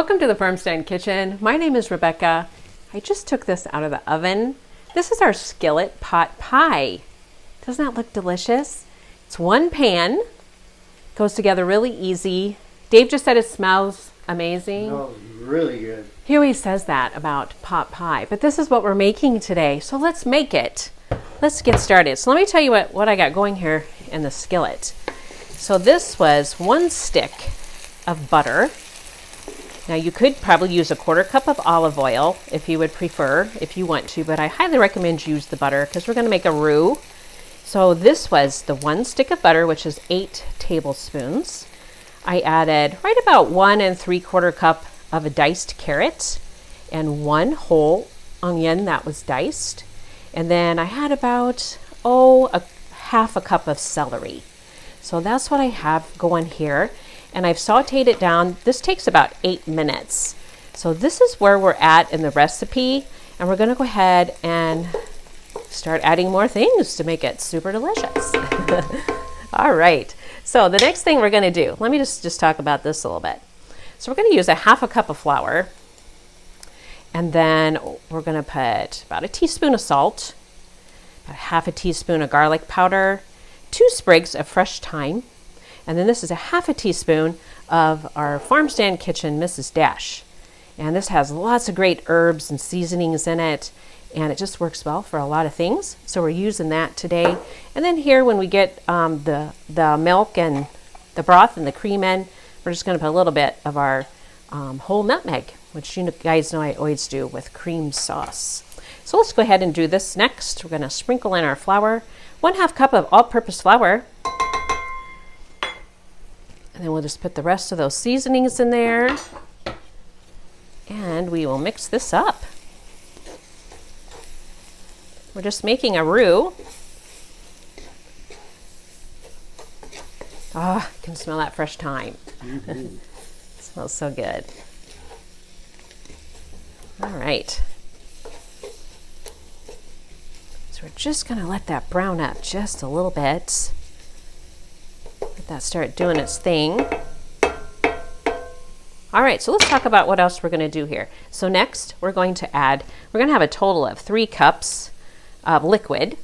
Welcome to the Farmstead Kitchen. My name is Rebecca. I just took this out of the oven. This is our skillet pot pie. Doesn't that look delicious? It's one pan, goes together really easy. Dave just said it smells amazing. No, really good. He always says that about pot pie, but this is what we're making today. So let's make it. Let's get started. So let me tell you what I got going here in the skillet. So this was 1 stick of butter. Now you could probably use a 1/4 cup of olive oil if you would prefer, if you want to, but I highly recommend you use the butter because we're going to make a roux. So this was the 1 stick of butter, which is 8 tablespoons. I added right about 1 3/4 cup of a diced carrot and 1 whole onion that was diced. And then I had about, a 1/2 cup of celery. So that's what I have going here. And I've sauteed it down. This takes about 8 minutes. So this is where we're at in the recipe. And we're gonna go ahead and start adding more things to make it super delicious. All right, so the next thing we're gonna do, let me just talk about this a little bit. So we're gonna use a 1/2 cup of flour. And then we're gonna put about a teaspoon of salt, about 1/2 teaspoon of garlic powder, 2 sprigs of fresh thyme, and then this is a 1/2 teaspoon of our Farmstead Kitchen Mrs. Dash. And this has lots of great herbs and seasonings in it, and it just works well for a lot of things. So we're using that today. And then here when we get the milk and the broth and the cream in, we're just gonna put a little bit of our whole nutmeg, which you guys know I always do with cream sauce. So let's go ahead and do this next. We're gonna sprinkle in our flour, 1/2 cup of all-purpose flour. And then we'll just put the rest of those seasonings in there. And we will mix this up. We're just making a roux. Ah, I can smell that fresh thyme. It smells so good. All right. So we're just gonna let that brown up just a little bit. Let that start doing its thing. All right, so let's talk about what else we're gonna do here. So next, we're gonna have a total of 3 cups of liquid.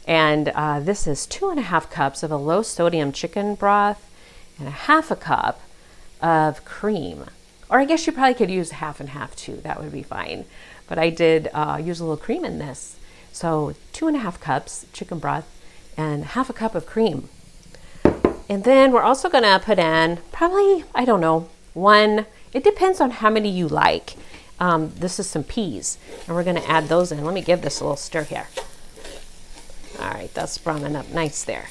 And this is 2.5 cups of a low sodium chicken broth and a 1/2 cup of cream. Or I guess you probably could use 1/2 and 1/2 too, that would be fine. But I did use a little cream in this. So 2.5 cups chicken broth and 1/2 cup of cream. And then we're also gonna put in probably, I don't know, 1, it depends on how many you like. This is some peas, and we're gonna add those in. Let me give this a little stir here. All right, that's browning up nice there.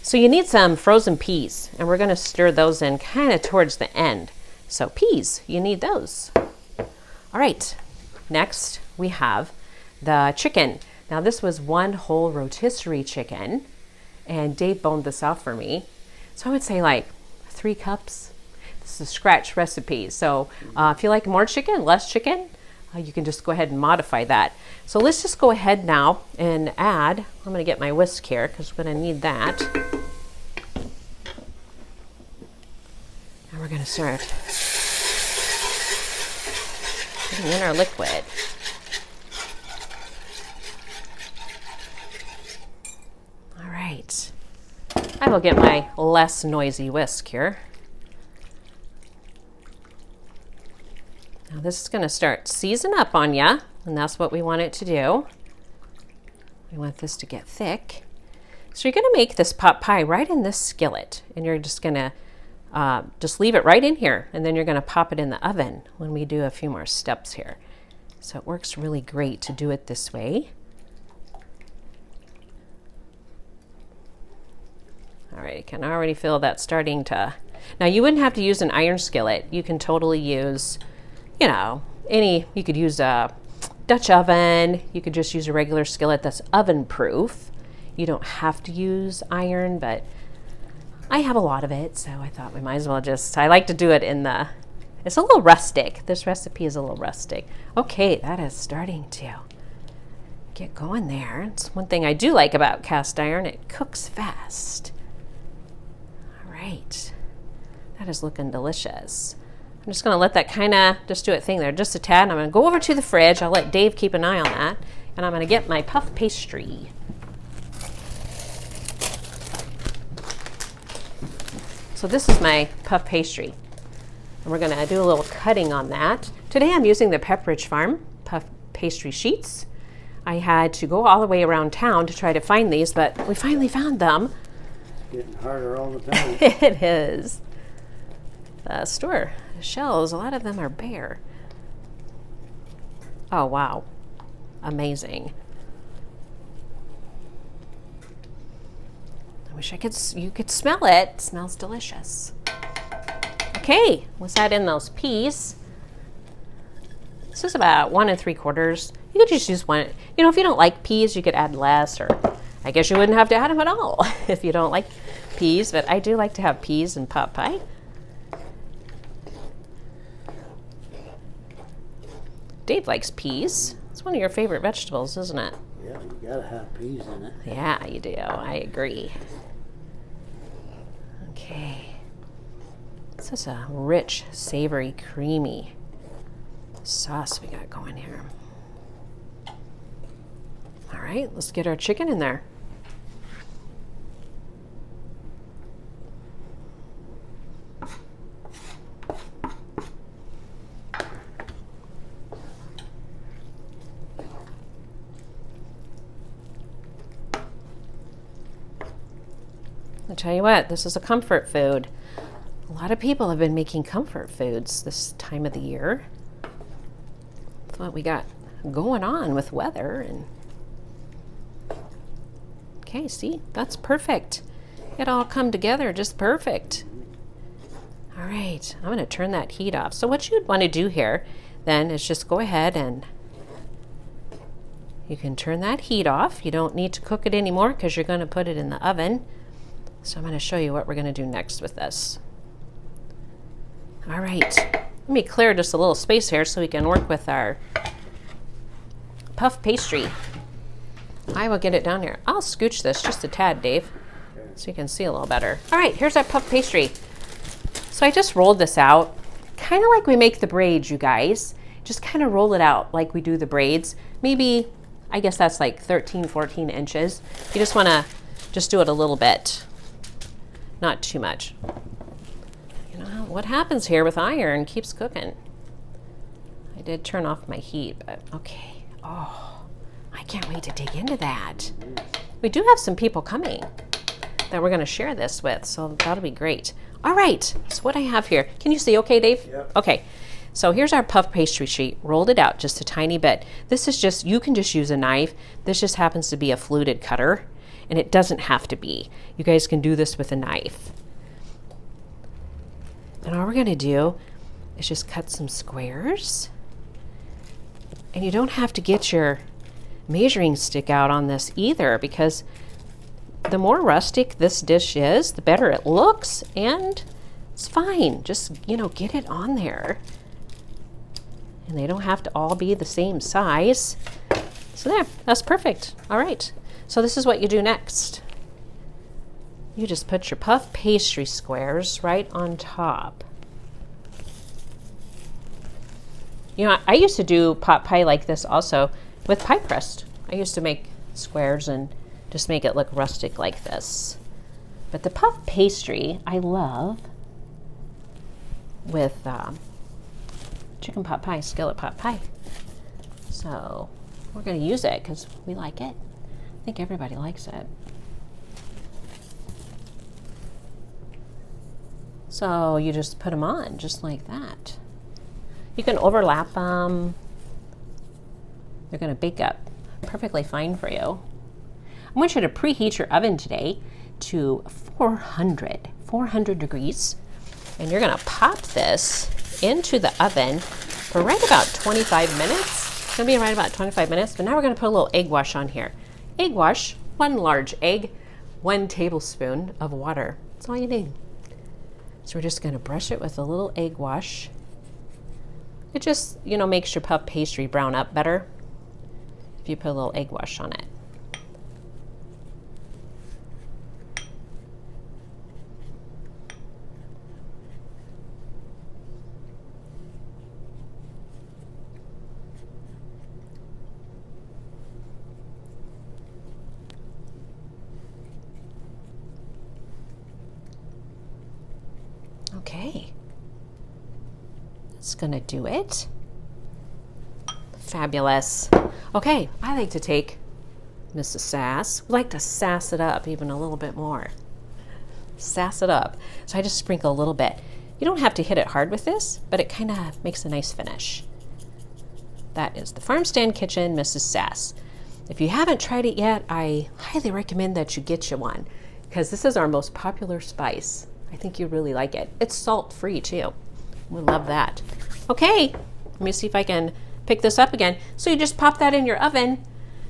So you need some frozen peas, and we're gonna stir those in kind of towards the end. So peas, you need those. All right, next we have the chicken. Now this was 1 whole rotisserie chicken, and Dave boned this off for me. So I would say like 3 cups. This is a scratch recipe. So if you like more chicken, less chicken, you can just go ahead and modify that. So let's just go ahead now and add, I'm gonna get my whisk here because we're gonna need that. And we're gonna start putting in our liquid. All right, I will get my less noisy whisk here. Now this is gonna start season up on ya, and that's what we want it to do. We want this to get thick. So you're gonna make this pot pie right in this skillet, and you're just gonna just leave it right in here, and then you're gonna pop it in the oven when we do a few more steps here. So it works really great to do it this way. All right, I can already feel that starting to, now you wouldn't have to use an iron skillet. You can totally use, you know, you could use a Dutch oven. You could just use a regular skillet that's oven proof. You don't have to use iron, but I have a lot of it, so I thought we might as well I like to do it in it's a little rustic. This recipe is a little rustic. Okay, that is starting to get going there. It's one thing I do like about cast iron, it cooks fast. All right, that is looking delicious. just going to let that kind of just do its thing there, just a tad. And I'm going to go over to the fridge. I'll let Dave keep an eye on that. And I'm going to get my puff pastry. So this is my puff pastry. And we're going to do a little cutting on that. Today I'm using the Pepperidge Farm puff pastry sheets. I had to go all the way around town to try to find these, but we finally found them. It's getting harder all the time. It is. The store shelves, a lot of them are bare. Oh, wow. Amazing. I wish you could smell it. It smells delicious. Okay, let's add in those peas. This is about 1 3/4. You could just use one. You know, if you don't like peas, you could add less, or I guess you wouldn't have to add them at all if you don't like peas, but I do like to have peas in pot pie. Dave likes peas. It's one of your favorite vegetables, isn't it? Yeah, you gotta have peas in it. Yeah, you do. I agree. Okay. This is a rich, savory, creamy sauce we got going here. All right, let's get our chicken in there. I'll tell you what, this is a comfort food. A lot of people have been making comfort foods this time of the year. That's what we got going on with weather. And okay, see, that's perfect. It all come together just perfect. All right, I'm gonna turn that heat off. So what you'd wanna do here then is just go ahead and you can turn that heat off. You don't need to cook it anymore because you're gonna put it in the oven. So I'm going to show you what we're going to do next with this. All right, let me clear just a little space here so we can work with our puff pastry. I will get it down here. I'll scooch this just a tad, Dave, so you can see a little better. All right, here's our puff pastry. So I just rolled this out, kind of like we make the braids, you guys. Just kind of roll it out like we do the braids. Maybe, I guess that's like 13, 14 inches. You just want to just do it a little bit. Not too much. You know what happens here with iron keeps cooking. I did turn off my heat, but okay. Oh, I can't wait to dig into that. We do have some people coming that we're going to share this with, so that'll be great. All right, so what I have here, can you see okay, Dave? Yep. Okay, so here's our puff pastry sheet. Rolled it out just a tiny bit. This is just, you can just use a knife. This just happens to be a fluted cutter. And it doesn't have to be. You guys can do this with a knife. And all we're gonna do is just cut some squares. And you don't have to get your measuring stick out on this either, because the more rustic this dish is, the better it looks, and it's fine. Just, you know, get it on there. And they don't have to all be the same size. So there, that's perfect. All right. So this is what you do next. You just put your puff pastry squares right on top. You know, I used to do pot pie like this also with pie crust. I used to make squares and just make it look rustic like this. But the puff pastry I love with chicken pot pie, skillet pot pie. So we're going to use it because we like it. I think everybody likes it. So you just put them on just like that. You can overlap them. They're going to bake up perfectly fine for you. I want you to preheat your oven today to 400 degrees. And you're going to pop this into the oven for right about 25 minutes. It's going to be right about 25 minutes. But now we're going to put a little egg wash on here. Egg wash, 1 large egg, 1 tablespoon of water. That's all you need. So we're just going to brush it with a little egg wash. It just, you know, makes your puff pastry brown up better if you put a little egg wash on it. That's gonna do it. Fabulous. Okay, I like to take Mrs. Sass. We like to sass it up even a little bit more. Sass it up. So I just sprinkle a little bit. You don't have to hit it hard with this, but it kind of makes a nice finish. That is the Farm Stand Kitchen Mrs. Sass. If you haven't tried it yet, I highly recommend that you get you one, because this is our most popular spice. I think you really like it. It's salt-free too. We love that. Okay, let me see if I can pick this up again. So you just pop that in your oven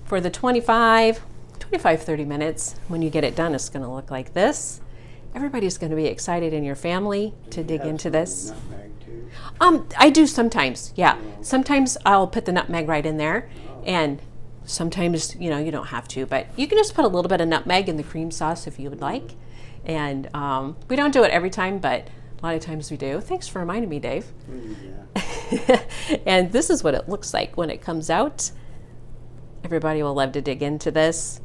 for the 25, 30 minutes. When you get it done, it's gonna look like this. Everybody's gonna be excited in your family to dig into this. Nutmeg too. I do sometimes, yeah. Sometimes I'll put the nutmeg right in there, and sometimes, you know, you don't have to, but you can just put a little bit of nutmeg in the cream sauce if you would like. And we don't do it every time, but a lot of times we do. Thanks for reminding me, Dave. Yeah. And this is what it looks like when it comes out. Everybody will love to dig into this.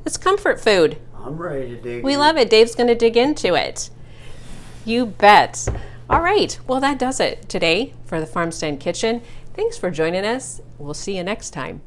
It's comfort food. I'm ready to dig We in. love it. Dave's going to dig into it. You bet. All right. Well, that does it today for the Farm Stand Kitchen. Thanks for joining us. We'll see you next time.